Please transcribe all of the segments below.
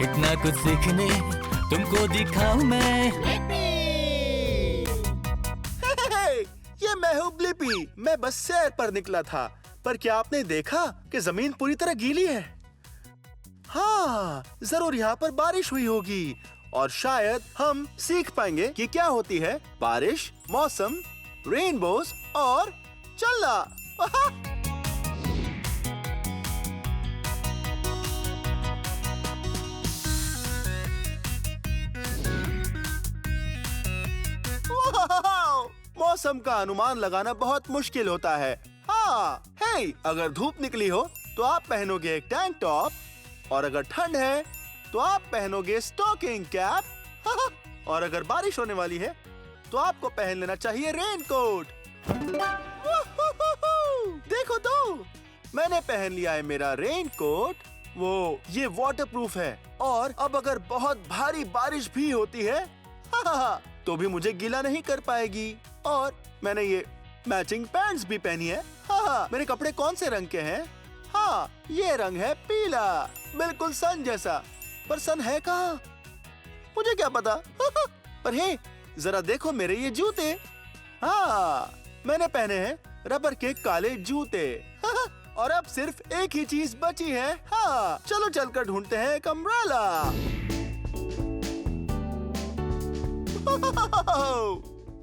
इतना कुछ सीखने तुमको दिखाऊं मैं। ये मैं हूँ ब्लिपी। मैं बस सैर पर निकला था, पर क्या आपने देखा कि जमीन पूरी तरह गीली है? हाँ, जरूर यहाँ पर बारिश हुई होगी और शायद हम सीख पाएंगे कि क्या होती है बारिश, मौसम, रेनबोज और चलना। मौसम का अनुमान लगाना बहुत मुश्किल होता है। हाँ, अगर धूप निकली हो तो आप पहनोगे एक टैंक टॉप और अगर ठंड है तो आप पहनोगे स्टॉकिंग कैप और अगर बारिश होने वाली है तो आपको पहन लेना चाहिए रेनकोट। देखो तो, मैंने पहन लिया है मेरा रेनकोट। ये वाटरप्रूफ है और अब अगर बहुत भारी बारिश भी होती है तो भी मुझे गीला नहीं कर पाएगी। और मैंने ये मैचिंग पैंट्स भी पहनी है। मेरे कपड़े कौन से रंग के हैं? ये रंग है पीला, बिल्कुल सन जैसा। पर सन है कहाँ? मुझे क्या पता। पर हे, जरा देखो मेरे ये जूते। मैंने पहने हैं रबर के काले जूते। और अब सिर्फ एक ही चीज बची है। चलो चलकर ढूंढते हैं एक अम्ब्रेला।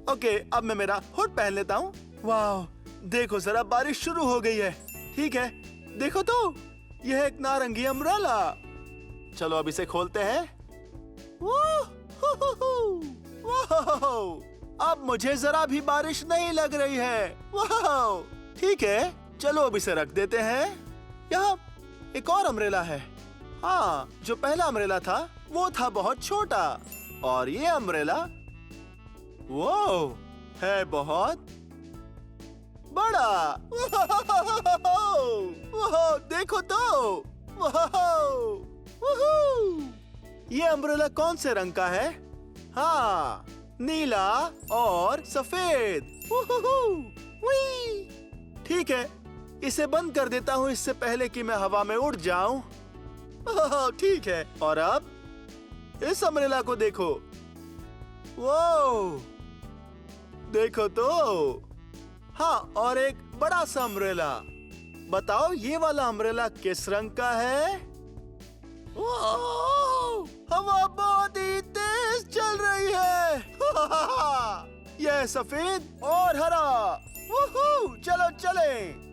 ओके, अब मैं मेरा हुड पहन लेता हूँ। वाह, देखो जरा बारिश शुरू हो गई है। ठीक है, देखो तो, यह एक नारंगी अम्ब्रेला। चलो अब इसे खोलते हैं। अब मुझे जरा भी बारिश नहीं लग रही है। वाह, ठीक है, चलो अब इसे रख देते हैं। यहाँ एक और अम्ब्रेला है। जो पहला अम्ब्रेला था वो था बहुत छोटा और ये अम्ब्रेला है बहुत बड़ा। देखो तो, ये अम्ब्रेला कौन से रंग का है? नीला और सफेद। ठीक है, इसे बंद कर देता हूँ इससे पहले कि मैं हवा में उड़ जाऊं। ठीक है, और अब इस अम्ब्रेला को देखो। देखो तो, और एक बड़ा सा अम्ब्रेला। बताओ ये वाला अम्ब्रेला किस रंग का है? हवा बहुत ही तेज चल रही है। यह सफेद और हरा। चलो चलें।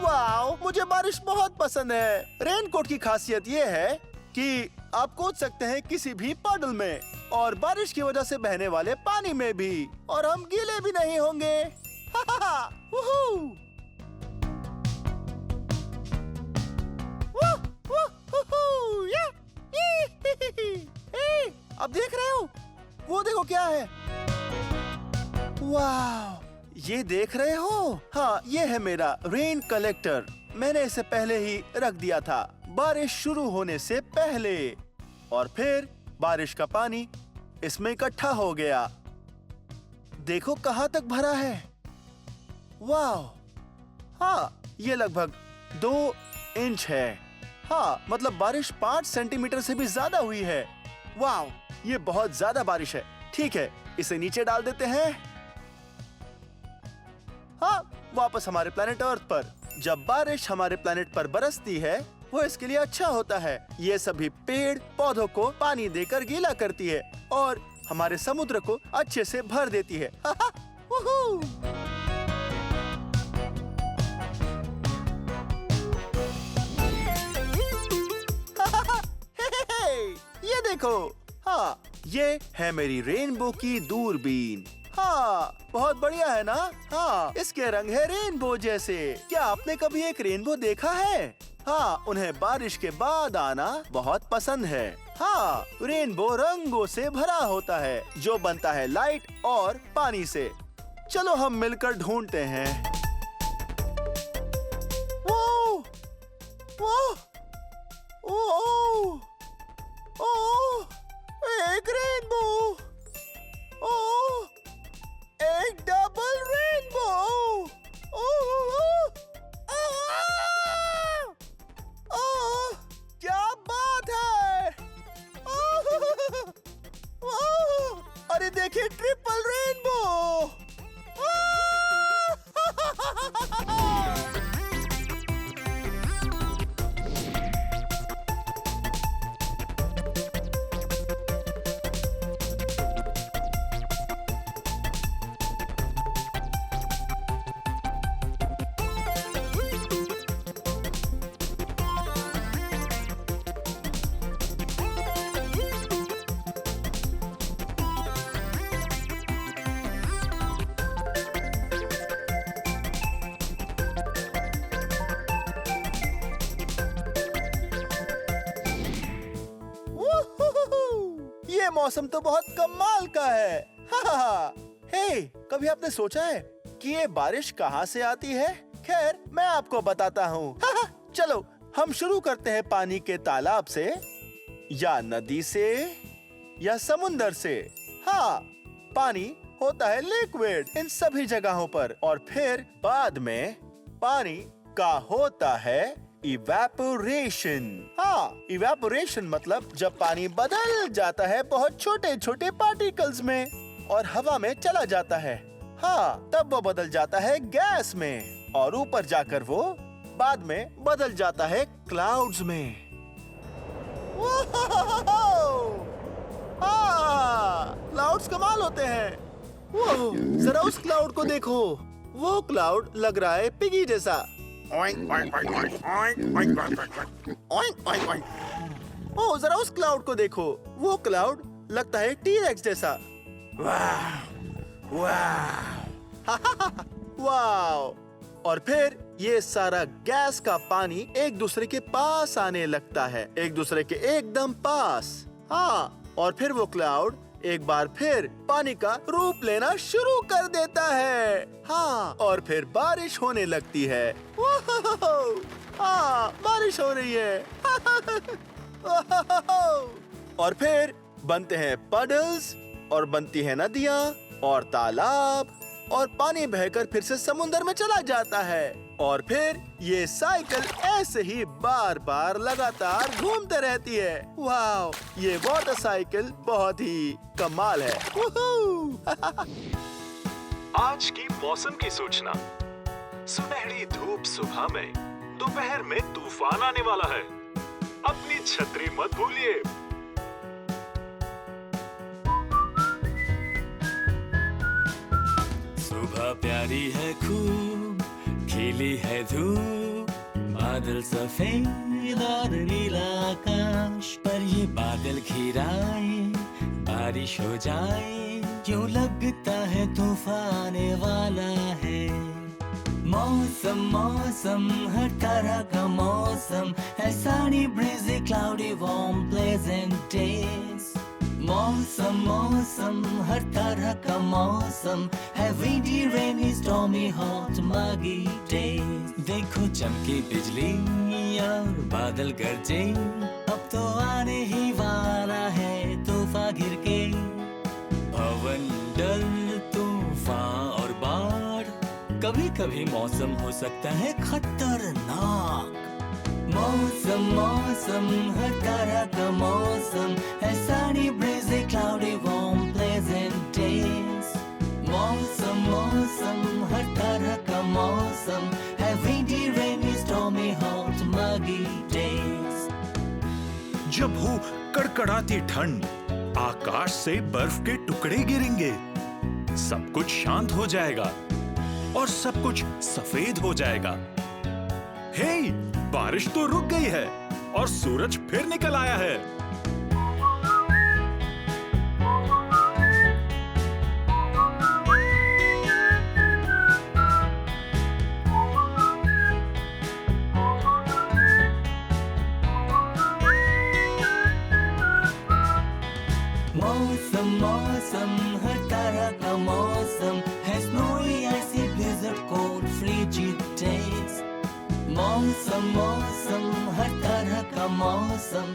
वाओ, मुझे बारिश बहुत पसंद है। रेनकोट की खासियत ये है कि आप कूद सकते हैं किसी भी पुddle में और बारिश की वजह से बहने वाले पानी में भी, और हम गीले भी नहीं होंगे। अब देख रहे हो? वो देखो क्या है। वाह, ये देख रहे हो? ये है मेरा रेन कलेक्टर। मैंने इसे पहले ही रख दिया था बारिश शुरू होने से पहले, और फिर बारिश का पानी इसमें इकट्ठा हो गया। देखो कहाँ तक भरा है। वाह, ये लगभग 2 इंच है। मतलब बारिश 5 सेंटीमीटर से भी ज्यादा हुई है। वाह, ये बहुत ज्यादा बारिश है। ठीक है, इसे नीचे डाल देते हैं। वापस हमारे प्लेनेट अर्थ पर। जब बारिश हमारे प्लेनेट पर बरसती है वो इसके लिए अच्छा होता है। ये सभी पेड़ पौधों को पानी देकर गीला करती है और हमारे समुद्र को अच्छे से भर देती है। ये देखो, ये है मेरी रेनबो की दूरबीन। बहुत बढ़िया है ना? इसके रंग है रेनबो जैसे। क्या आपने कभी एक रेनबो देखा है? उन्हें बारिश के बाद आना बहुत पसंद है। रेनबो रंगों से भरा होता है जो बनता है लाइट और पानी से। चलो हम मिलकर ढूंढते हैं। एक रेनबो। देखिए ट्रिपल रेनबो। ये मौसम तो बहुत कमाल का है। हे, कभी आपने सोचा है कि ये बारिश कहाँ से आती है? खैर, मैं आपको बताता हूँ। चलो, हम शुरू करते हैं पानी के तालाब से, या नदी से, या समुंदर से। हाँ, पानी होता है लिक्विड इन सभी जगहों पर, और फिर बाद में पानी का होता है इवेपोरेशन। हाँ, इवेपोरेशन मतलब जब पानी बदल जाता है बहुत छोटे छोटे पार्टिकल्स में और हवा में चला जाता है। हाँ, तब वो बदल जाता है गैस में, और ऊपर जाकर वो बाद में बदल जाता है क्लाउड्स में। क्लाउड्स कमाल होते हैं। जरा उस क्लाउड को देखो, वो क्लाउड लग रहा है पिगी जैसा। ओ, जरा उस क्लाउड को देखो, वो क्लाउड लगता है टी-रेक्स जैसा। वाव! और फिर ये सारा गैस का पानी एक दूसरे के पास आने लगता है, एक दूसरे के एकदम पास। हाँ, और फिर वो क्लाउड एक बार फिर पानी का रूप लेना शुरू कर देता है। हाँ, और फिर बारिश होने लगती है। हाँ, बारिश हो रही है। और फिर बनते हैं पडल्स, और बनती है नदियाँ और तालाब, और पानी बहकर फिर से समुंदर में चला जाता है, और फिर ये साइकिल ऐसे ही बार बार लगातार घूमते रहती है। वाव, ये वाटर साइकिल बहुत ही कमाल है। आज की मौसम की सूचना। सुनहरी धूप सुबह में, दोपहर में तूफान आने वाला है। अपनी छतरी मत भूलिए। सुबह प्यारी है खूब, खिली है धूप, बादल सफेद और नीला आकाश पर ये बादल घिराए, बारिश हो जाए, क्यों लगता है तूफान आने वाला है। मौसम मौसम हर तरह का मौसम है, sunny breezy cloudy warm pleasant days। मौसम मौसम हर तरह का मौसम है, windy rainy stormy hot muggy days। देखो चमकी बिजली और बादल गरजे, अब तो आने ही वाला है तूफान गिर के। पवन डल तूफान और बाढ़, कभी कभी मौसम हो सकता है खतरनाक। मौसम मौसम हर तरह का मौसम है, sunny breezy cloudy warm pleasant days। मौसम मौसम हर तरह का मौसम है, windy rainy stormy hot muggy days। जब हो कड़कड़ाती ठंड, आकाश से बर्फ के टुकड़े गिरेंगे, सब कुछ शांत हो जाएगा और सब कुछ सफेद हो जाएगा। हे, बारिश तो रुक गई है और सूरज फिर निकल आया है। मौसम मौसम हर तरह का मौसम है, snowy icy blizzard cold frigid days। मौसम मौसम हर तरह का मौसम।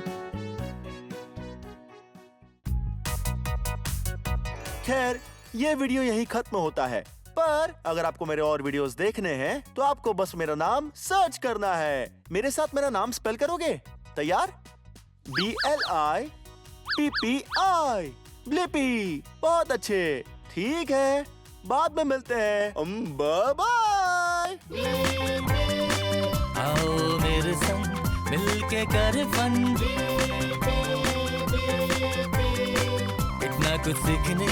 खैर, ये वीडियो यहीं खत्म होता है, पर अगर आपको मेरे और वीडियोस देखने हैं तो आपको बस मेरा नाम सर्च करना है। मेरे साथ मेरा नाम स्पेल करोगे? तैयार? BLIPPI। ब्लिपी, बहुत अच्छे। ठीक है, बाद में मिलते हैं। Bye bye. आओ मेरे संग मिलके करे फन, इतना कुछ सीखने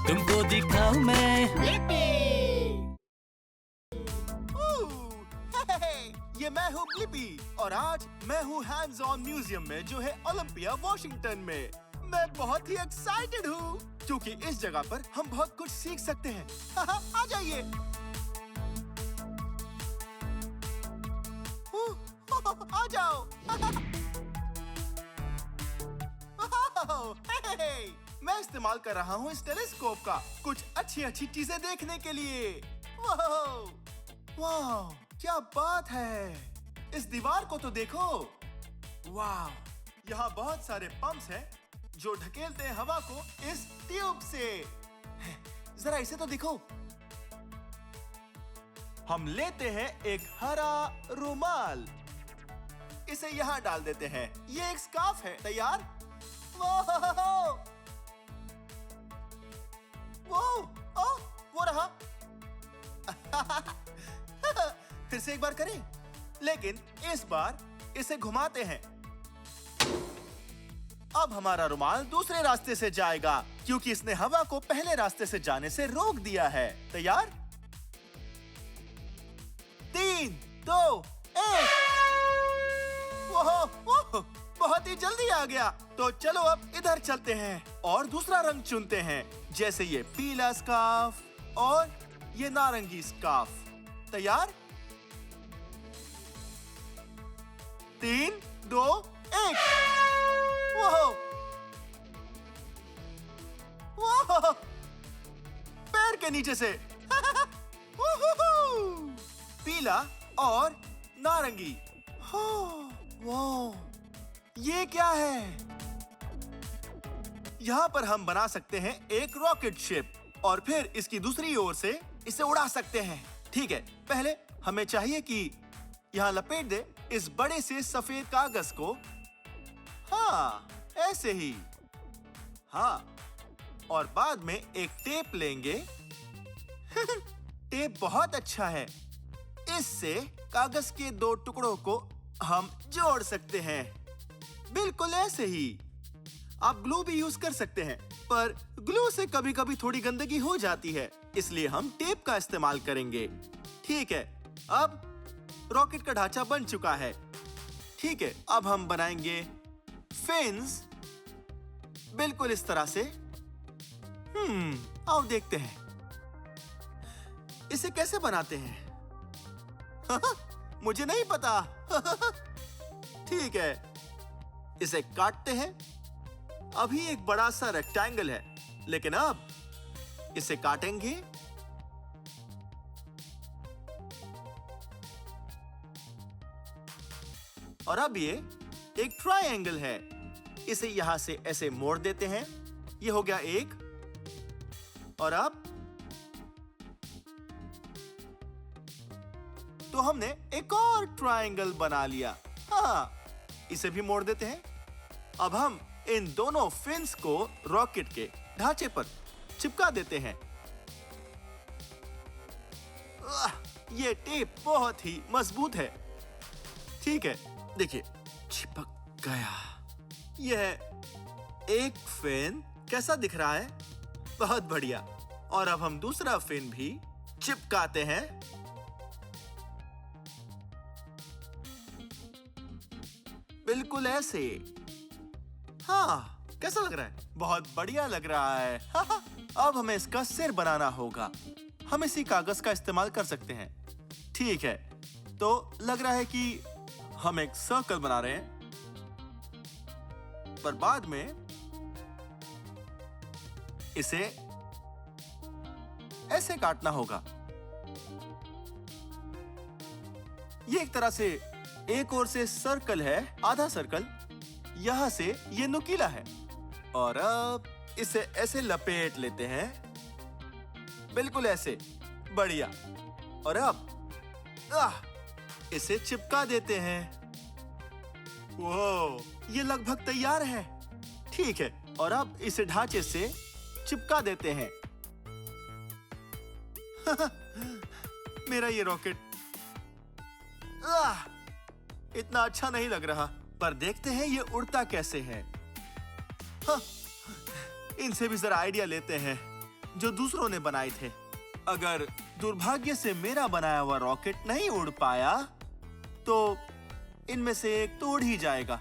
तुमको दिखाऊं मैं। ये मैं हूँ ब्लिपी और आज मैं हूँ हैंड्स ऑन म्यूजियम में जो है ओलंपिया वॉशिंगटन में। मैं बहुत ही एक्साइटेड हूँ क्योंकि इस जगह पर हम बहुत कुछ सीख सकते हैं। आ जाइए। आ जाओ। मैं इस्तेमाल कर रहा हूँ इस टेलीस्कोप का कुछ अच्छी चीजें देखने के लिए। वाह, क्या बात है। इस दीवार को तो देखो। वाह, यहाँ बहुत सारे पंप्स हैं जो ढकेलते हैं हवा को इस ट्यूब से। जरा इसे तो देखो। हम लेते हैं एक हरा रुमाल, इसे यहाँ डाल देते हैं। ये एक स्कार्फ है। तैयार? वो रहा। फिर से एक बार करें, लेकिन इस बार इसे घुमाते हैं। अब हमारा रुमाल दूसरे रास्ते से जाएगा क्योंकि इसने हवा को पहले रास्ते से जाने से रोक दिया है। तैयार? 3, 2, 1। वो बहुत ही जल्दी आ गया। तो चलो अब इधर चलते हैं और दूसरा रंग चुनते हैं, जैसे ये पीला स्कार्फ और ये नारंगी स्कार्फ। तैयार? 3, 2, 1। वो पैर के नीचे से। पीला और नारंगी। वाह, ये क्या है? यहाँ पर हम बना सकते हैं एक रॉकेट शिप और फिर इसकी दूसरी ओर से इसे उड़ा सकते हैं। ठीक है, पहले हमें चाहिए कि यहाँ लपेट दे इस बड़े से सफेद कागज को। हाँ, ऐसे ही। हाँ, और बाद में एक टेप लेंगे। टेप बहुत अच्छा है। इससे कागज के 2 टुकड़ों को हम जोड़ सकते हैं, बिल्कुल ऐसे ही। आप ग्लू भी यूज कर सकते हैं, पर ग्लू से कभी-कभी थोड़ी गंदगी हो जाती है, इसलिए हम टेप का इस्तेमाल करेंगे। ठीक है, अब रॉकेट का ढांचा बन चुका है। ठीक है, अब हम बनाएंगे फिन्स, बिल्कुल इस तरह से। आओ देखते हैं इसे कैसे बनाते हैं। मुझे नहीं पता। ठीक है, इसे काटते हैं। अभी एक बड़ा सा रेक्टेंगल है, लेकिन अब इसे काटेंगे। और अब ये एक ट्रायंगल है, इसे यहां से ऐसे मोड़ देते हैं। ये हो गया एक। और अब तो हमने एक और ट्रायंगल बना लिया। हाँ, इसे भी मोड़ देते हैं। अब हम इन दोनों फिन्स को रॉकेट के ढांचे पर चिपका देते हैं। ये टेप बहुत ही मजबूत है। ठीक है, देखिए, चिपक गया। यह एक फिन कैसा दिख रहा है? बहुत बढ़िया। और अब हम दूसरा फिन भी चिपकाते हैं। बिल्कुल ऐसे। हाँ, कैसा लग रहा है? बहुत बढ़िया लग रहा है। अब हमें इसका सिर बनाना होगा। हम इसी कागज का इस्तेमाल कर सकते हैं। ठीक है, तो लग रहा है कि हम एक सर्कल बना रहे हैं, पर बाद में इसे ऐसे काटना होगा। ये एक तरह से एक ओर से सर्कल है, आधा सर्कल। यहां से ये नुकीला है। और अब इसे ऐसे लपेट लेते हैं, बिल्कुल ऐसे। बढ़िया। और अब इसे चिपका देते हैं। वो, ये लगभग तैयार है। ठीक है, और अब इसे ढांचे से चिपका देते हैं। मेरा ये रॉकेट इतना अच्छा नहीं लग रहा, पर देखते हैं ये उड़ता कैसे है। इनसे भी जरा आइडिया लेते हैं जो दूसरों ने बनाए थे। अगर दुर्भाग्य से मेरा बनाया हुआ रॉकेट नहीं उड़ पाया तो इनमें से एक तो उड़ ही जाएगा।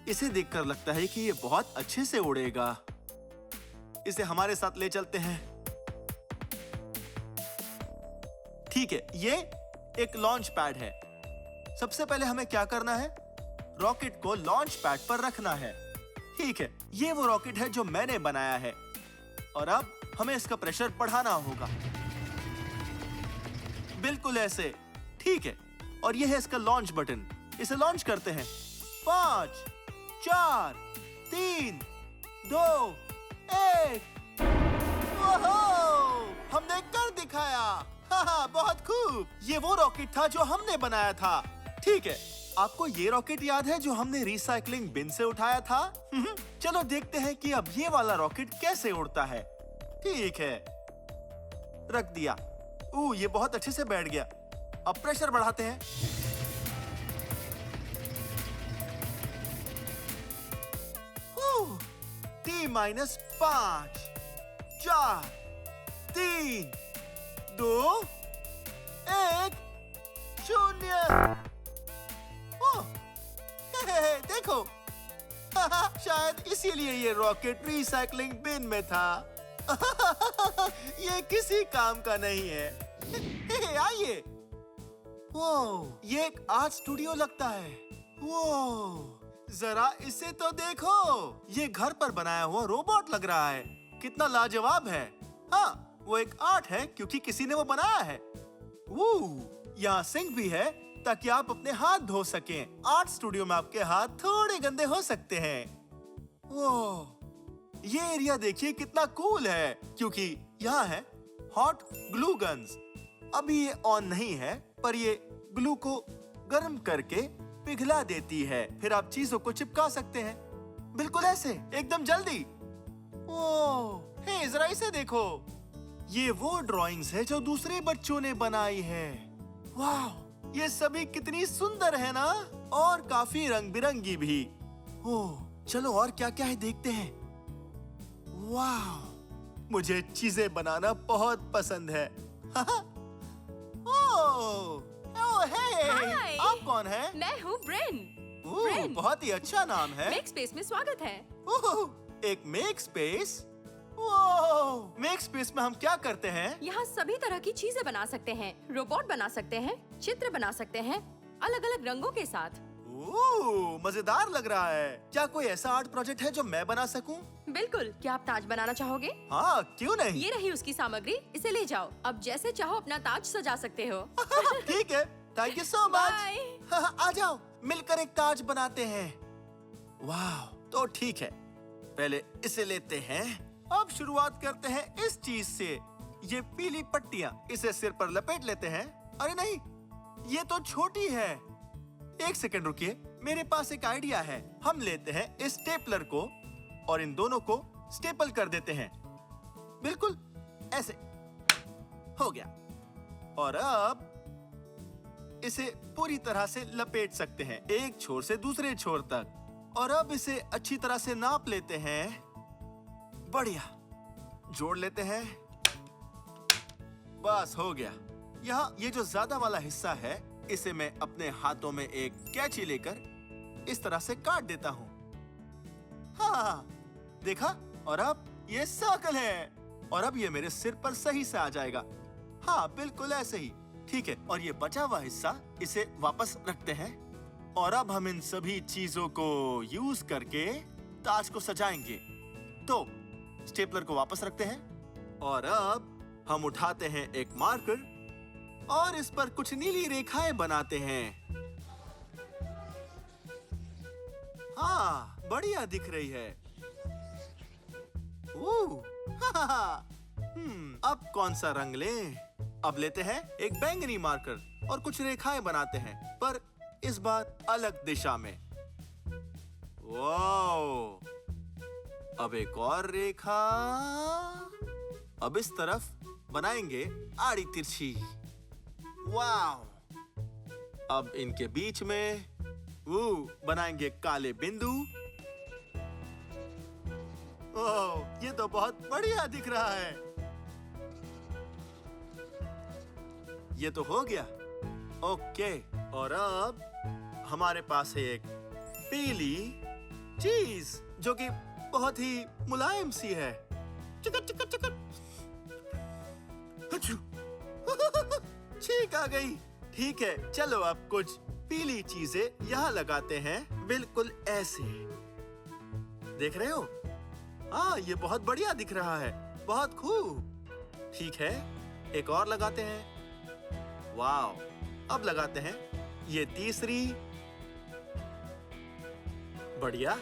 इसे देखकर लगता है कि ये बहुत अच्छे से उड़ेगा। इसे हमारे साथ ले चलते हैं। ठीक है, ये एक लॉन्च पैड है। सबसे पहले हमें क्या करना है? रॉकेट को लॉन्च पैड पर रखना है। ठीक है, ये वो रॉकेट है जो मैंने बनाया है और अब हमें इसका प्रेशर बढ़ाना होगा। बिल्कुल ऐसे। ठीक है, और ये है इसका लॉन्च बटन। इसे लॉन्च करते हैं। 5, 4, 3, 2, 1। हमने कर दिखाया। हाँ, बहुत खूब। ये वो रॉकेट था जो हमने बनाया था। ठीक है, आपको ये रॉकेट याद है जो हमने रिसाइकलिंग बिन से उठाया था? चलो देखते हैं कि अब ये वाला रॉकेट कैसे उड़ता है। ठीक है, रख दिया। ये बहुत अच्छे से बैठ गया। अब प्रेशर बढ़ाते हैं। T-5, 4, 3, 2, 1, 0। देखो, शायद इसीलिए ये रॉकेट रिसाइकलिंग बिन में था। ये किसी काम का नहीं है। आइए। ये एक आर्ट स्टूडियो लगता है। जरा इसे तो देखो। ये घर पर बनाया हुआ रोबोट लग रहा है। कितना लाजवाब है। हाँ, वो एक आर्ट है क्योंकि किसी ने वो बनाया है। यहाँ सिंक भी है ताकि आप अपने हाथ धो सकें। आर्ट स्टूडियो में आपके हाथ थोड़े गंदे हो सकते हैं। ये एरिया देखिए कितना कूल है क्योंकि यहाँ है हॉट ग्लू गन्स। अभी ये ऑन नहीं है, पर ये ग्लू को गर्म करके पिघला देती है। फिर आप चीजों को चिपका सकते हैं। बिल्कुल ऐसे, एकदम जल्दी। हे, जरा इसे देखो। ये वो ड्राइंग्स है जो दूसरे बच्चों ने बनाई है। वाह, ये सभी कितनी सुंदर है ना, और काफी रंग बिरंगी भी। चलो और क्या क्या है देखते हैं। वाह, मुझे चीजें बनाना बहुत पसंद है। हाय, आप कौन हैं? मैं हूँ ब्रेन। बहुत ही अच्छा नाम है। मेक स्पेस में स्वागत है। एक मेक स्पेस। मेक स्पेस में हम क्या करते हैं? यहाँ सभी तरह की चीजें बना सकते हैं। रोबोट बना सकते हैं, चित्र बना सकते हैं, अलग अलग रंगों के साथ। मजेदार लग रहा है। क्या कोई ऐसा आर्ट प्रोजेक्ट है जो मैं बना सकूं? बिल्कुल। क्या आप ताज बनाना चाहोगे? हाँ, क्यों नहीं। ये रही उसकी सामग्री, इसे ले जाओ। अब जैसे चाहो अपना ताज सजा सकते हो। ठीक है, thank you so much. Bye. आ जाओ, मिलकर एक ताज बनाते हैं। वाह, तो ठीक है, पहले इसे लेते हैं। अब शुरुआत करते हैं इस चीज से। ये पीली पट्टियाँ, इसे सिर पर लपेट लेते हैं। अरे नहीं, ये तो छोटी है। एक सेकंड रुकिए, मेरे पास एक आइडिया है। हम लेते हैं इस स्टेपलर को और इन दोनों को स्टेपल कर देते हैं। बिल्कुल ऐसे। हो गया। और अब इसे पूरी तरह से लपेट सकते हैं, एक छोर से दूसरे छोर तक। और अब इसे अच्छी तरह से नाप लेते हैं। बढ़िया, जोड़ लेते हैं। बस हो गया। यहाँ ये जो ज्यादा वाला हिस्सा है, इसे मैं अपने हाथों में एक कैंची लेकर इस तरह से काट देता हूँ। हाँ, देखा? और अब ये सर्कल है। और अब ये मेरे सिर पर सही से आ जाएगा। हाँ, बिल्कुल ऐसे ही। ठीक है, और ये बचा हुआ हिस्सा इसे वापस रखते हैं। और अब हम इन सभी चीजों को यूज करके ताज को सजाएंगे। तो स्टेपलर को वापस रखते हैं और अब हम उठाते हैं एक मार्कर और इस पर कुछ नीली रेखाएं बनाते हैं। हाँ, बढ़िया दिख रही है। अब कौन सा रंग लें? अब लेते हैं एक बैंगनी मार्कर और कुछ रेखाएं बनाते हैं, पर इस बार अलग दिशा में। वाओ! अब एक और रेखा। अब इस तरफ बनाएंगे आड़ी तिरछी। वाव! अब इनके बीच में बनाएंगे काले बिंदु। ओह, ये तो बहुत बढ़िया दिख रहा है। ये तो हो गया। ओके, और अब हमारे पास है एक पीली चीज जो कि बहुत ही मुलायम सी है। चिकट चिकट चिकट। अच्छू। छींक आ गई। ठीक है, चलो अब कुछ पीली चीजें यहाँ लगाते हैं, बिल्कुल ऐसे। देख रहे हो? हाँ, ये बहुत बढ़िया दिख रहा है। बहुत खूब। ठीक है, एक और लगाते हैं। वाव! अब लगाते हैं ये तीसरी। बढ़िया,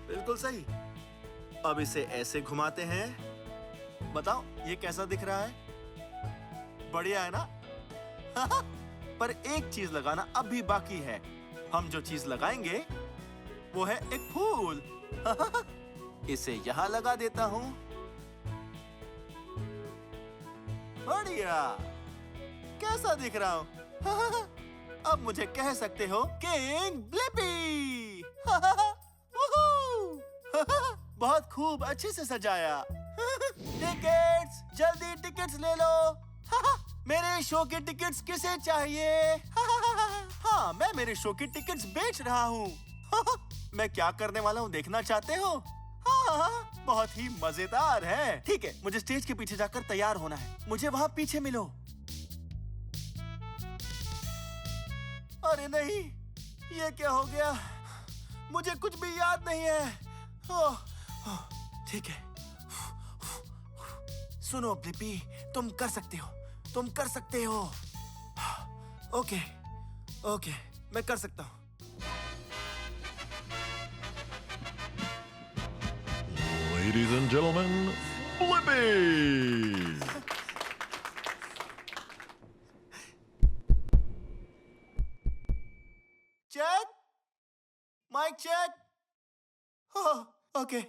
बिल्कुल सही। अब इसे ऐसे घुमाते हैं। बताओ, ये कैसा दिख रहा है? बढ़िया है ना? पर एक चीज लगाना अब भी बाकी है। हम जो चीज लगाएंगे वो है एक फूल। इसे यहाँ लगा देता हूँ। बढ़िया, कैसा दिख रहा हूँ? अब मुझे कह सकते हो किंग ब्लिपी। बहुत खूब, अच्छे से सजाया। टिकट्स, जल्दी टिकट्स ले लो। मेरे शो के टिकट्स किसे चाहिए? हाँ, मैं मेरे शो की टिकट्स बेच रहा हूँ। मैं क्या करने वाला हूँ देखना चाहते हो? हाँ, बहुत ही मजेदार है। ठीक है, मुझे स्टेज के पीछे जाकर तैयार होना है। मुझे वहाँ पीछे मिलो। अरे नहीं, ये क्या हो गया? मुझे कुछ भी याद नहीं है। ठीक है, सुनो ब्लिपी, तुम कर सकते हो। तुम कर सकते हो। ओके, ओके, मैं कर सकता हूँ। Ladies and gentlemen, Blippi! Check, mic check. Okay,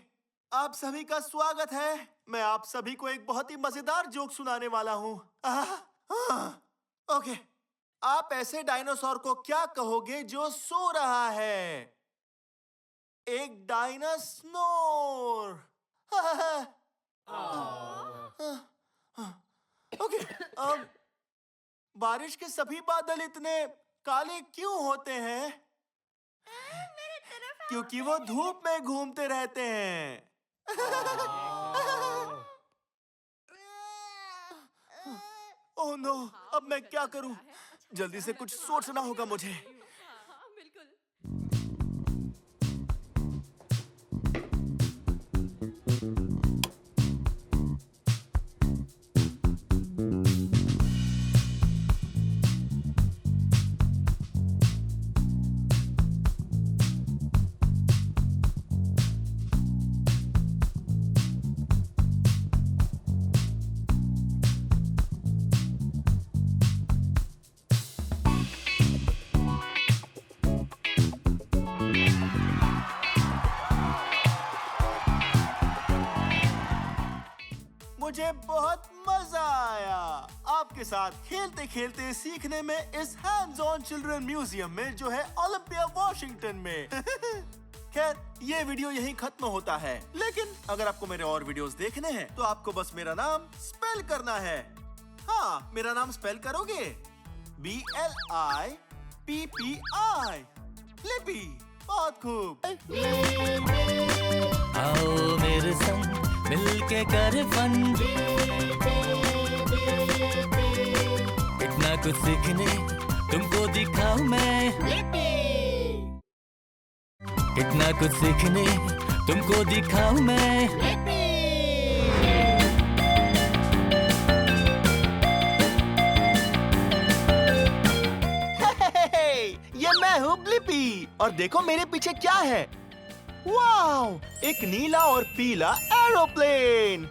आप सभी का स्वागत है। मैं आप सभी को एक बहुत ही मजेदार जोक सुनाने वाला हूँ। ओके, आप ऐसे डायनासोर को क्या कहोगे जो सो रहा है? एक डायनासोर। ओके, अब बारिश के सभी बादल इतने काले क्यों होते हैं? क्योंकि वो धूप में घूमते रहते हैं। ओह नो, अब मैं क्या करूं? जल्दी से कुछ सोचना होगा मुझे। मुझे बहुत मजा आया आपके साथ खेलते खेलते सीखने में इस हैंड्स ऑन चिल्ड्रन म्यूजियम में जो है ओलंपिया वॉशिंगटन में। खैर, ये वीडियो यहीं खत्म होता है, लेकिन अगर आपको मेरे और वीडियोस देखने हैं तो आपको बस मेरा नाम स्पेल करना है। हाँ, मेरा नाम स्पेल करोगे? BLIPPI, Blippi. बहुत खूब। आओ मेरे संग मिलके कर फन, इतना कुछ सीखने तुमको दिखाऊं मैं। इतना कुछ सीखने तुमको दिखाऊं मैं। ये मैं हूँ ब्लिपी, और देखो मेरे पीछे क्या है। वाओ, एक नीला और पीला एरोप्लेन।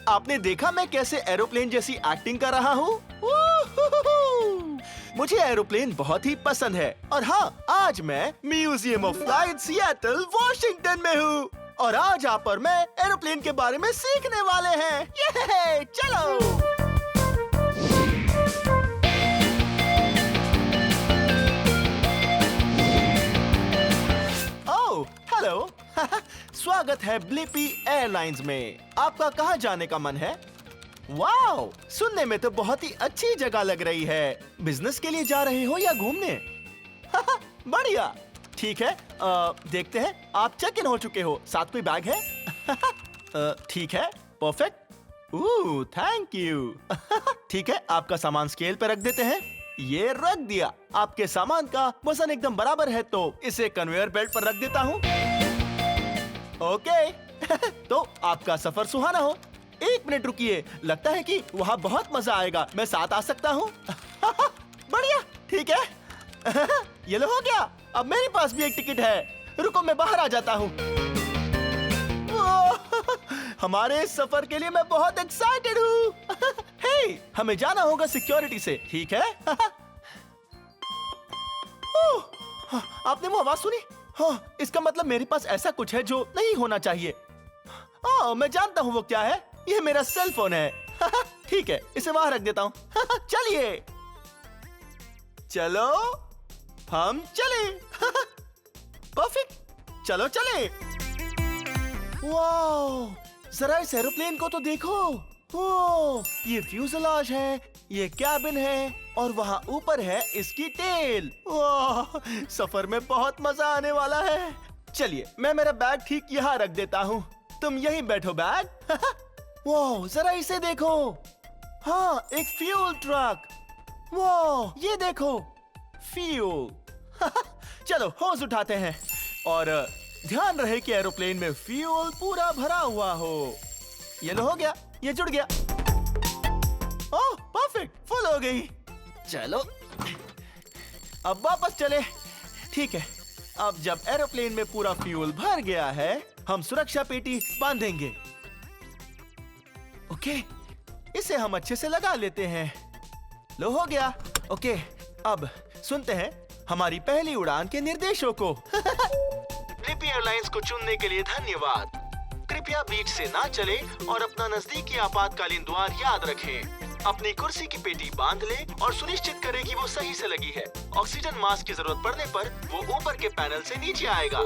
आपने देखा मैं कैसे एरोप्लेन जैसी एक्टिंग कर रहा हूँ? मुझे एरोप्लेन बहुत ही पसंद है। और हाँ, आज मैं museum of flight Seattle Washington में हूँ और आज आप और मैं एरोप्लेन के बारे में सीखने वाले हैं। ये चलो। ओह, हेलो। स्वागत है ब्लिपी एयरलाइंस में। आपका कहाँ जाने का मन है? वाओ, सुनने में तो बहुत ही अच्छी जगह लग रही है। बिजनेस के लिए जा रहे हो या घूमने? बढ़िया, ठीक है। देखते हैं। आप चेक इन हो चुके हो। साथ कोई बैग है? ठीक है, परफेक्ट। Thank you. ठीक है, आपका सामान स्केल पे रख देते हैं। ये रख दिया। आपके सामान का वजन एकदम बराबर है तो इसे कन्वेयर बेल्ट पर रख देता हूँ। ओके। तो आपका सफर सुहाना हो। 1 मिनट रुकिए, लगता है कि वहाँ बहुत मजा आएगा। मैं साथ आ सकता हूँ? बढ़िया, ठीक है। ये लो, हो गया। अब मेरे पास भी एक टिकट है। रुको, मैं बाहर आ जाता हूँ। हमारे इस सफर के लिए मैं बहुत एक्साइटेड हूँ। हे, हमें जाना होगा सिक्योरिटी से, ठीक है? आपने वो आवाज सुनी? हाँ, इसका मतलब मेरे पास ऐसा कुछ है जो नहीं होना चाहिए। मैं जानता हूँ वो क्या है। ये मेरा सेल फोन है। ठीक है, इसे वहां रख देता हूँ। चलिए, चलो हम चले। परफेक्ट, चलो चले। वाओ, जरा इस एरोप्लेन को तो देखो। ओह, ये फ्यूजलाज है, ये कैबिन है और वहाँ ऊपर है इसकी टेल। वाह, सफर में बहुत मजा आने वाला है। चलिए, मैं मेरा बैग ठीक यहाँ रख देता हूँ। तुम यहीं बैठो बैग। वाह, जरा इसे देखो। हाँ, एक फ्यूल ट्रक। वाह, ये देखो, फ्यूल। चलो होज उठाते हैं और ध्यान रहे कि एरोप्लेन में फ्यूल पूरा भरा हुआ हो। ये लो, हो गया, ये जुड़ गया। ओह, परफेक्ट, फुल हो गई। चलो अब वापस चले। ठीक है, अब जब एरोप्लेन में पूरा फ्यूल भर गया है, हम सुरक्षा पेटी बांधेंगे। ओके, इसे हम अच्छे से लगा लेते हैं। लो, हो गया। ओके, अब सुनते हैं हमारी पहली उड़ान के निर्देशों को। ब्लिपी एयरलाइंस को चुनने के लिए धन्यवाद। कृपया बीच से ना चले और अपना नजदीकी आपातकालीन द्वार याद रखें। अपनी कुर्सी की पेटी बांध ले और सुनिश्चित करें कि वो सही से लगी है। ऑक्सीजन मास्क की जरूरत पड़ने पर वो ऊपर के पैनल से नीचे आएगा।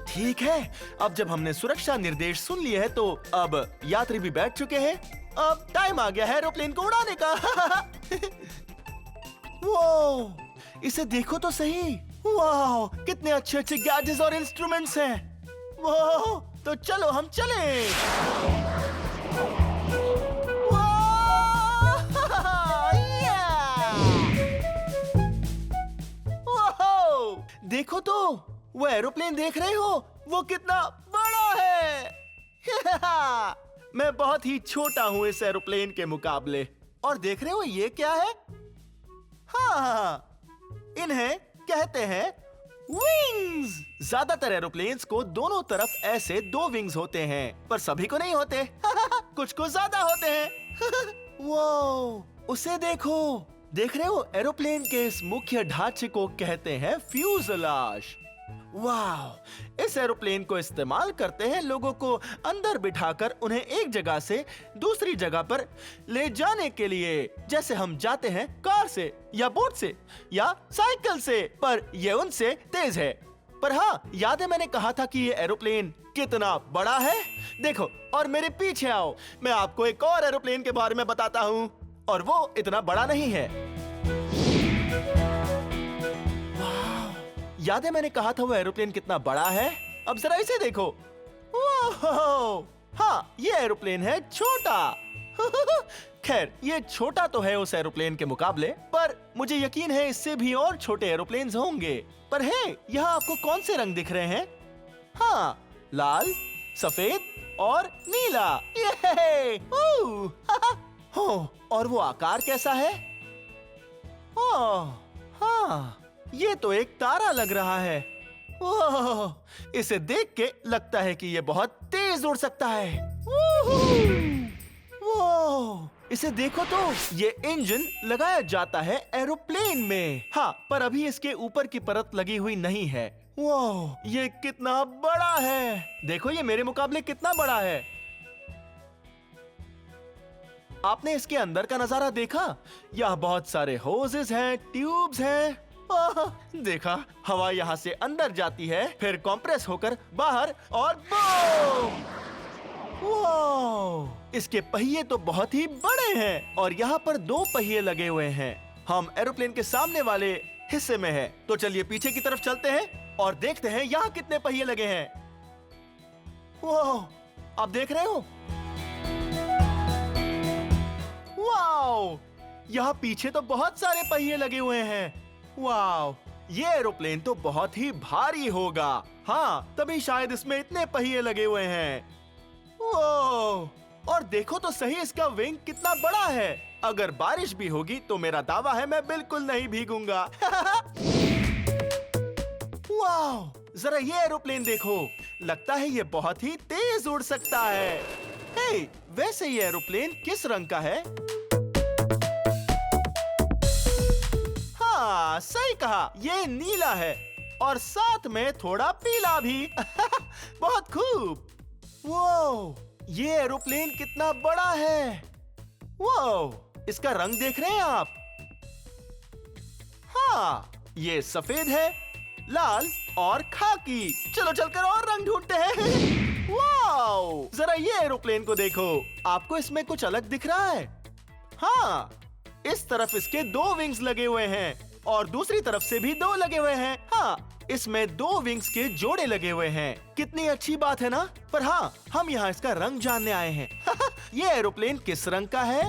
ठीक है, अब जब हमने सुरक्षा निर्देश सुन लिए हैं तो अब यात्री भी बैठ चुके हैं। अब टाइम आ गया है एरोप्लेन को उड़ाने का। वो, इसे देखो तो सही। वाह, कितने अच्छे अच्छे गैजेट्स और इंस्ट्रूमेंट्स हैं। वाह, तो चलो हम चलें। देखो तो, वो एरोप्लेन देख रहे हो? वो कितना बड़ा है। मैं बहुत ही छोटा हूँ इस एरोप्लेन के मुकाबले। और देख रहे हो ये क्या है? हाँ, इन्हें कहते हैं विंग्स। ज्यादातर एरोप्लेन्स को दोनों तरफ ऐसे 2 विंग्स होते हैं, पर सभी को नहीं होते। कुछ को ज्यादा होते हैं। वो, उसे देखो। देख रहे हो, एरोप्लेन के इस मुख्य ढांचे को कहते हैं फ्यूजलाज। वाह, इस एरोप्लेन को इस्तेमाल करते हैं लोगों को अंदर बिठाकर उन्हें एक जगह से दूसरी जगह पर ले जाने के लिए, जैसे हम जाते हैं कार से या बोट से या साइकिल से, पर ये उनसे तेज है। पर हाँ, याद है मैंने कहा था कि ये एरोप्लेन कितना बड़ा है? देखो, और मेरे पीछे आओ, मैं आपको एक और एरोप्लेन के बारे में बताता हूँ, और वो इतना बड़ा नहीं है। याद है मैंने कहा था वो एरोप्लेन कितना बड़ा है? अब जरा इसे देखो। हाँ, ये एरोप्लेन है छोटा। खैर, ये छोटा तो है उस एरोप्लेन के मुकाबले, पर मुझे यकीन है इससे भी और छोटे एरोप्लेन्स होंगे। पर है, यहाँ आपको कौन से रंग दिख रहे हैं? हाँ, लाल, सफेद और नीला। ये हो, और वो आकार कैसा है? ओह, हाँ, ये तो एक तारा लग रहा है। ओह, इसे देख के लगता है कि ये बहुत तेज उड़ सकता है। वो, इसे देखो तो, ये इंजन लगाया जाता है एरोप्लेन में। हाँ, पर अभी इसके ऊपर की परत लगी हुई नहीं है। वाह, ये कितना बड़ा है। देखो ये मेरे मुकाबले कितना बड़ा है। आपने इसके अंदर का नजारा देखा? यह बहुत सारे होजेस हैं, ट्यूब्स हैं। देखा, हवा यहाँ से अंदर जाती है, फिर कंप्रेस होकर बाहर और बूम! वाह! इसके पहिए तो बहुत ही बड़े हैं और यहाँ पर 2 पहिए लगे हुए हैं। हम एरोप्लेन के सामने वाले हिस्से में हैं, तो चलिए पीछे की तरफ चलते हैं और देखते हैं यहाँ कितने पहिए लगे हैं। वाह! आप देख रहे हो? वाह! यहाँ पीछे तो बहुत सारे पहिए लगे हुए हैं। वाह! ये एरोप्लेन तो बहुत ही भारी होगा। हाँ, तभी शायद इसमें इतने पहिए लगे हुए हैं। वाह! और देखो तो सही, इसका विंग कितना बड़ा है। अगर बारिश भी होगी तो मेरा दावा है मैं बिल्कुल नहीं भीगूंगा। वाह! जरा ये एरोप्लेन देखो, लगता है ये बहुत ही तेज उड़ सकता है। हे, वैसे ये एरोप्लेन किस रंग का है? हाँ, सही कहा, ये नीला है और साथ में थोड़ा पीला भी। बहुत खूब। वो, ये एरोप्लेन कितना बड़ा है। वो, इसका रंग देख रहे हैं आप? हाँ, ये सफेद है, लाल और खाकी। चलो चलकर और रंग ढूंढते हैं। वाओ! जरा ये एरोप्लेन को देखो, आपको इसमें कुछ अलग दिख रहा है? हाँ, इस तरफ इसके 2 विंग्स लगे हुए हैं और दूसरी तरफ से भी 2 लगे हुए हैं। हाँ, इसमें 2 विंग्स के जोड़े लगे हुए हैं। कितनी अच्छी बात है ना? पर हाँ, हम यहाँ इसका रंग जानने आए हैं। ये एरोप्लेन किस रंग का है?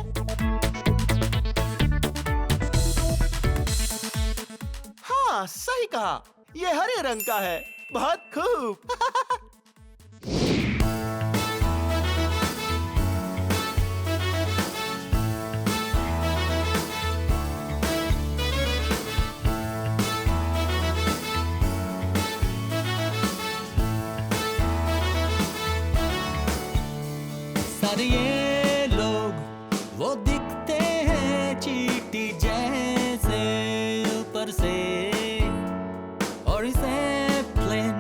हाँ, सही कहा, ये हरे रंग का है। बहुत खूब। सारे ये लोग वो दिखते हैं चींटी जैसे ऊपर से, और इस एयरप्लेन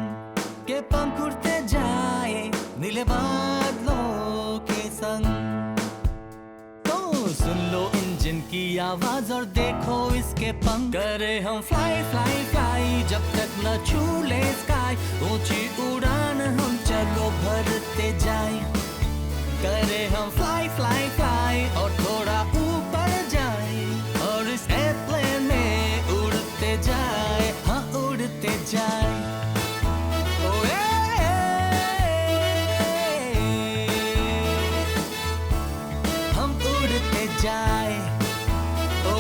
के पंख उड़ते जाए नीले बादलों के संग। तो सुन लो इंजन की आवाज और देखो इसके पंख, करे हम फ्लाई फ्लाई फ्लाई जब तक न छू ले स्काई। ऊंची उड़ान हम चलो भरते जाए, करे हम फ्लाई फ्लाई फ्लाई और थोड़ा ऊपर जाए, और इस एयरप्लेन में उड़ते जाए। हाँ, उड़ते जाए। ओ हम उड़ते जाए। ओ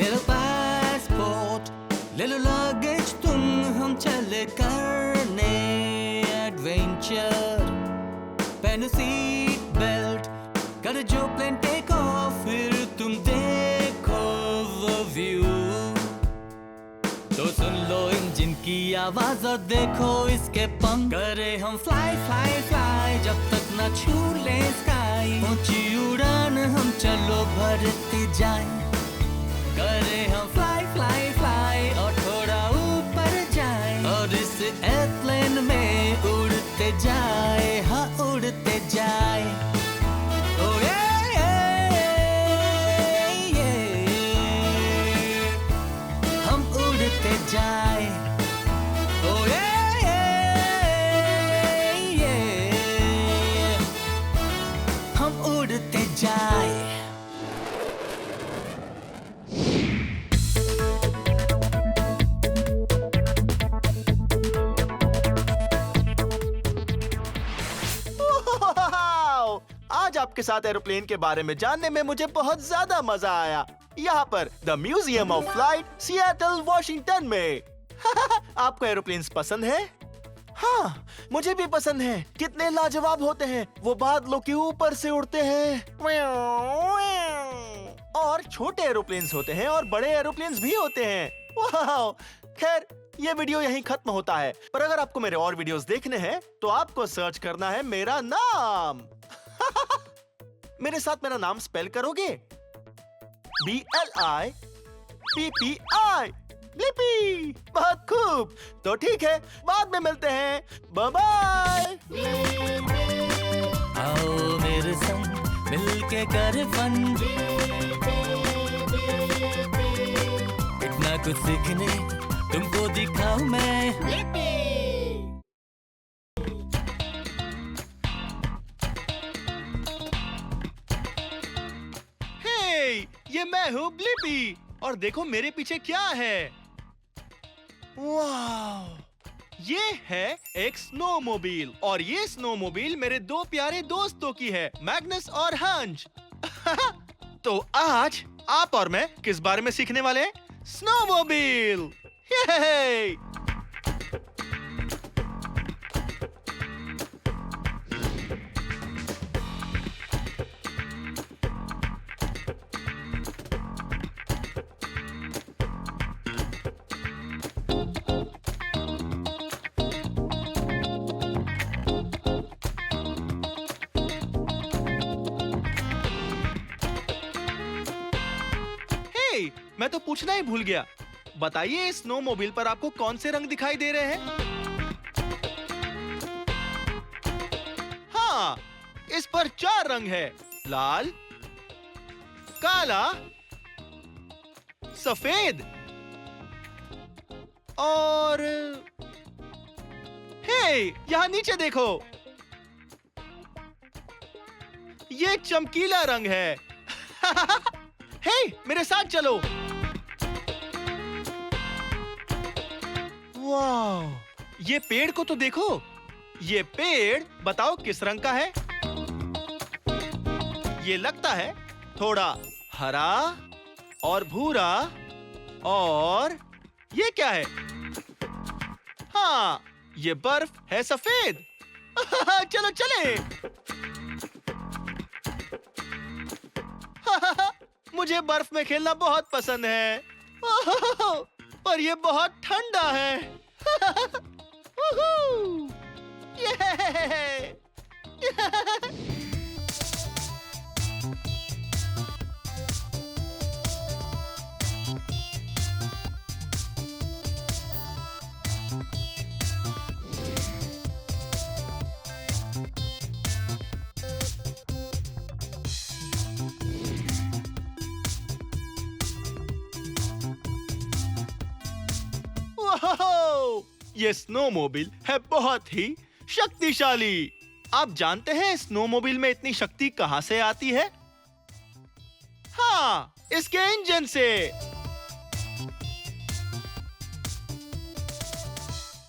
little passport, little luggage, हम चले करने एडवेंचर। पहनो सीट बेल्ट, कर जो प्लेन टेक ऑफ, फिर तुम देखो वो व्यू। तो सुन लो इंजन की आवाज और देखो इसके पंख, करे हम फ्लाई फ्लाई फ्लाई जब तक न छू ले स्काई। ऊंची उड़ान हम चलो भरते जाए, करे हम फ्लाई फ्लाई फ्लाई और थोड़ा ऊपर जाए, और इस एयरप्लेन में उड़ते जाए। हाँ, उड़ते जाए। ओ हम उड़ते जाए। ओ हम उड़ते जाए। आज आपके साथ एरोप्लेन के बारे में जानने में मुझे बहुत ज्यादा मजा आया। यहाँ पर the museum of flight, Seattle, Washington में। आपको एरोप्लेन्स पसंद है? हाँ, मुझे भी पसंद है। कितने लाजवाब होते हैं। वो बादलों के ऊपर से उड़ते हैं। और छोटे एरोप्लेन्स होते हैं और बड़े एरोप्लेन्स भी होते हैं। वाह! खैर, ये वीडियो यहीं खत्म होता है, पर अगर आपको मेरे और वीडियोस देखने हैं तो आपको सर्च करना है मेरा नाम। मेरे साथ मेरा नाम स्पेल करोगे? BLIPPI, Blippi. बहुत खूब, तो ठीक है, बाद में मिलते हैं। Bye bye. आओ मेरे संग मिलके कर फन, इतना कुछ सीखने तुमको दिखाऊं मैं। हे, ये मैं हूँ ब्लिपी, और देखो मेरे पीछे क्या है। वाह, ये है एक स्नोमोबिल, और ये स्नोमोबिल मेरे दो प्यारे दोस्तों की है, मैग्नस और हंच। तो आज आप और मैं किस बारे में सीखने वाले हैं? स्नोमोबिल। ये! मैं तो पूछना ही भूल गया, बताइए इस स्नोमोबिल पर आपको कौन से रंग दिखाई दे रहे हैं? हाँ, इस पर 4 रंग है, लाल, काला, सफेद और हे, यहाँ नीचे देखो, ये चमकीला रंग है। हे, मेरे साथ चलो। वाह, ये पेड़ को तो देखो, ये पेड़ बताओ किस रंग का है? ये लगता है थोड़ा हरा और भूरा, और ये क्या है? हाँ, ये बर्फ है सफेद। चलो चले। मुझे बर्फ में खेलना बहुत पसंद है, पर ये बहुत ठंडा है। ये! वाह! ये स्नोमोबिल है बहुत ही शक्तिशाली। आप जानते हैं स्नोमोबिल में इतनी शक्ति कहां से आती है? हाँ, इसके इंजन से।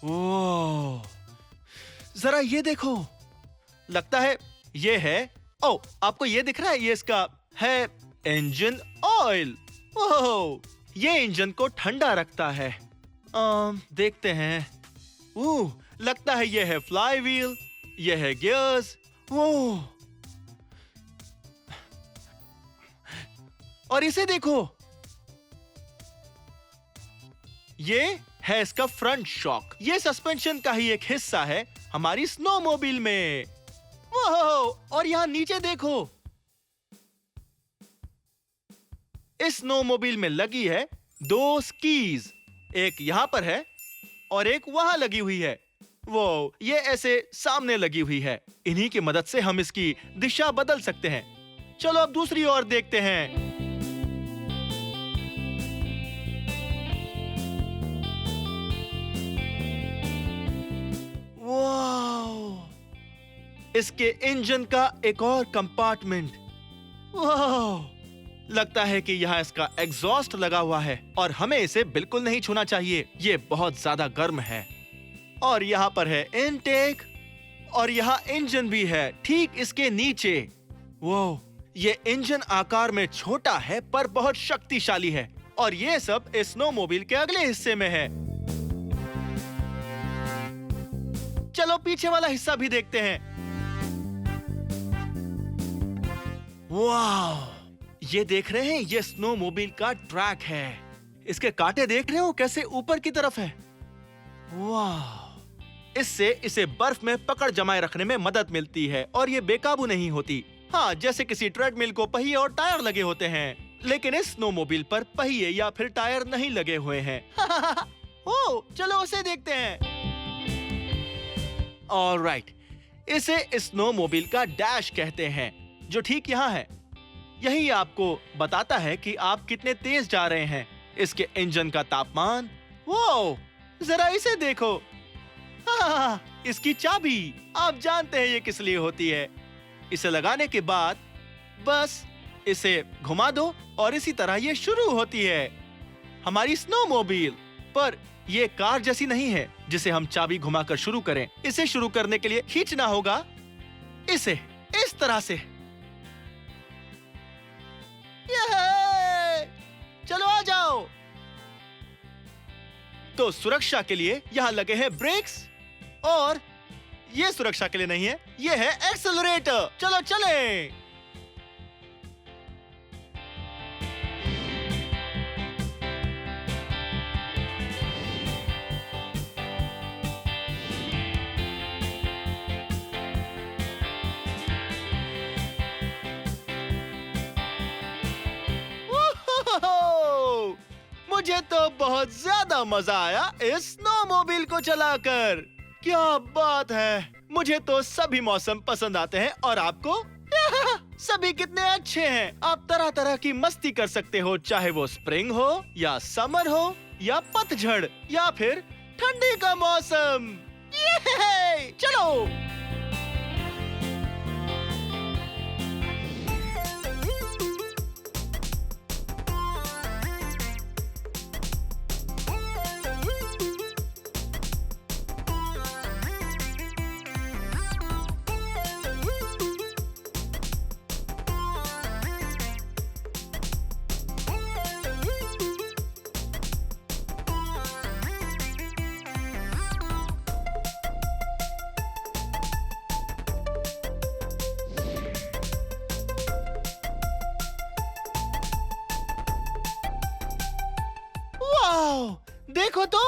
ओह, जरा ये देखो, लगता है ये है, ओ, आपको ये दिख रहा है, ये इसका है इंजन ऑयल। ओह, ये इंजन को ठंडा रखता है। देखते हैं। लगता है ये है फ्लाई व्हील, ये है गियर्स। ओह, और इसे देखो, ये है इसका फ्रंट शॉक। ये सस्पेंशन का ही एक हिस्सा है हमारी स्नोमोबिल में। ओह, और यहां नीचे देखो, इस स्नोमोबिल में लगी है 2 स्कीज, एक यहां पर है और एक वहां लगी हुई है। वो ये ऐसे सामने लगी हुई है। इन्हीं की मदद से हम इसकी दिशा बदल सकते हैं। चलो अब दूसरी ओर देखते हैं। वाह! इसके इंजन का एक और कंपार्टमेंट। वाह! लगता है कि यहाँ इसका एग्जॉस्ट लगा हुआ है और हमें इसे बिल्कुल नहीं छूना चाहिए, ये बहुत ज्यादा गर्म है। और यहाँ पर है इनटेक, और यहाँ इंजन भी है ठीक इसके नीचे। वो ये इंजन आकार में छोटा है पर बहुत शक्तिशाली है, और ये सब इस स्नोमोबिल के अगले हिस्से में है। चलो पीछे वाला हिस्सा भी देखते हैं। वाह! ये देख रहे हैं, ये स्नोमोबिल का ट्रैक है। इसके कांटे देख रहे हो कैसे ऊपर की तरफ है। वाह! इससे इसे बर्फ में पकड़ जमाए रखने में मदद मिलती है और ये बेकाबू नहीं होती। हाँ, जैसे किसी ट्रेडमिल को पहिए और टायर लगे होते हैं, लेकिन इस स्नोमोबिल पर पहिए या फिर टायर नहीं लगे हुए हैं। ओह, चलो उसे देखते हैं। ऑलराइट, इसे स्नोमोबिल का डैश कहते हैं, जो ठीक यहाँ है। यही आपको बताता है कि आप कितने तेज जा रहे हैं। इसके इंजन का तापमान, वो जरा इसे देखो। इसकी चाबी, आप जानते हैं ये किस लिए होती है। इसे लगाने के बाद बस इसे घुमा दो और इसी तरह ये शुरू होती है, हमारी स्नोमोबिल। पर ये कार जैसी नहीं है जिसे हम चाबी घुमाकर शुरू करें। इसे शुरू करने के लिए खींचना होगा इसे इस तरह से। चलो आ जाओ। तो सुरक्षा के लिए यहाँ लगे हैं ब्रेक्स, और ये सुरक्षा के लिए नहीं है, ये है एक्सेलरेटर। चलो चलें। मुझे तो बहुत ज्यादा मजा आया इस स्नोमोबिल को चलाकर। क्या बात है! मुझे तो सभी मौसम पसंद आते हैं, और आपको? सभी कितने अच्छे हैं। आप तरह तरह की मस्ती कर सकते हो, चाहे वो स्प्रिंग हो या समर हो या पतझड़ या फिर ठंडी का मौसम। चलो। देखो तो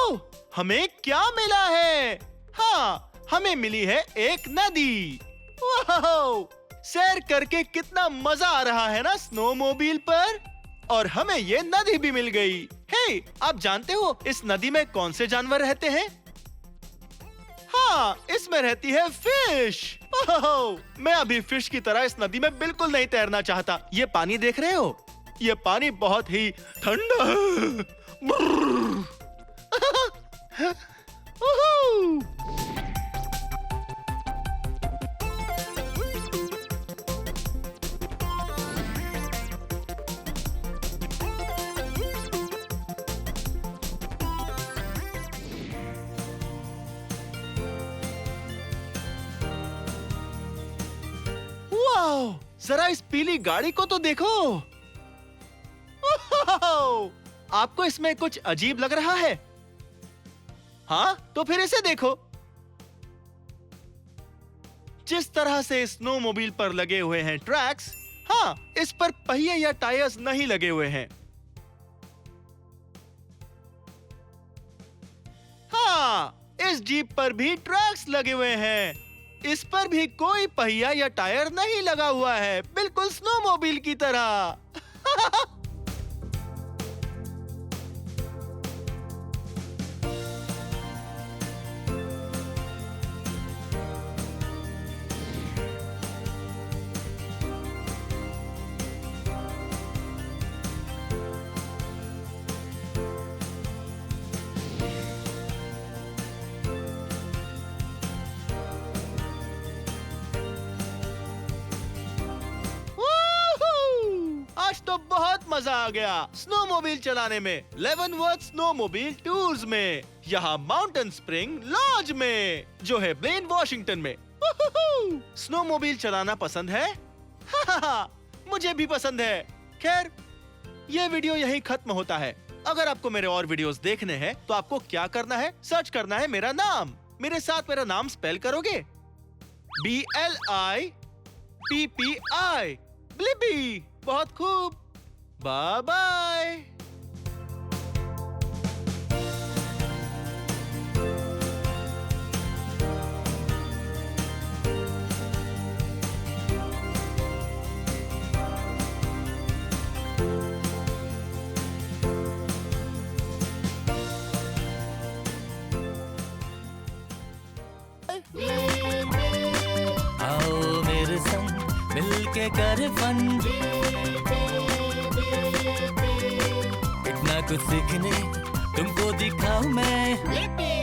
हमें क्या मिला है। हाँ, हमें मिली है एक नदी। वाह! सैर करके कितना मजा आ रहा है ना स्नोमोबिल पर। और हमें ये नदी भी मिल गई। हे, आप जानते हो इस नदी में कौन से जानवर रहते हैं? हाँ, इसमें रहती है फिश। मैं अभी फिश की तरह इस नदी में बिल्कुल नहीं तैरना चाहता। ये पानी देख रहे हो? ये पानी बहुत ही ठंडा है। वाह! जरा इस पीली गाड़ी को तो देखो। आपको इसमें कुछ अजीब लग रहा है? हाँ, तो फिर इसे देखो। जिस तरह से स्नोमोबिल पर लगे हुए हैं ट्रैक्स, हाँ, इस पर पहिए या टायर्स नहीं लगे हुए हैं। हाँ, इस जीप पर भी ट्रैक्स लगे हुए हैं। इस पर भी कोई पहिया या टायर नहीं लगा हुआ है, बिल्कुल स्नोमोबिल की तरह। आज तो बहुत मजा आ गया स्नोमोबिल चलाने में, लेवनवर्थ स्नोमोबिल टूर्स में, यहाँ माउंटेन स्प्रिंग लॉज में, जो है ब्लेन वॉशिंगटन में। स्नोमोबिल चलाना पसंद है? मुझे भी पसंद है। खैर, ये वीडियो यहीं खत्म होता है। अगर आपको मेरे और वीडियोस देखने हैं तो आपको क्या करना है? सर्च करना है मेरा नाम। मेरे साथ मेरा नाम स्पेल करोगे? BLIPPI, Blippi. बहुत खूब। Bye bye. मिलके करे फन, इतना कुछ सीखने तुमको दिखाऊं मैं।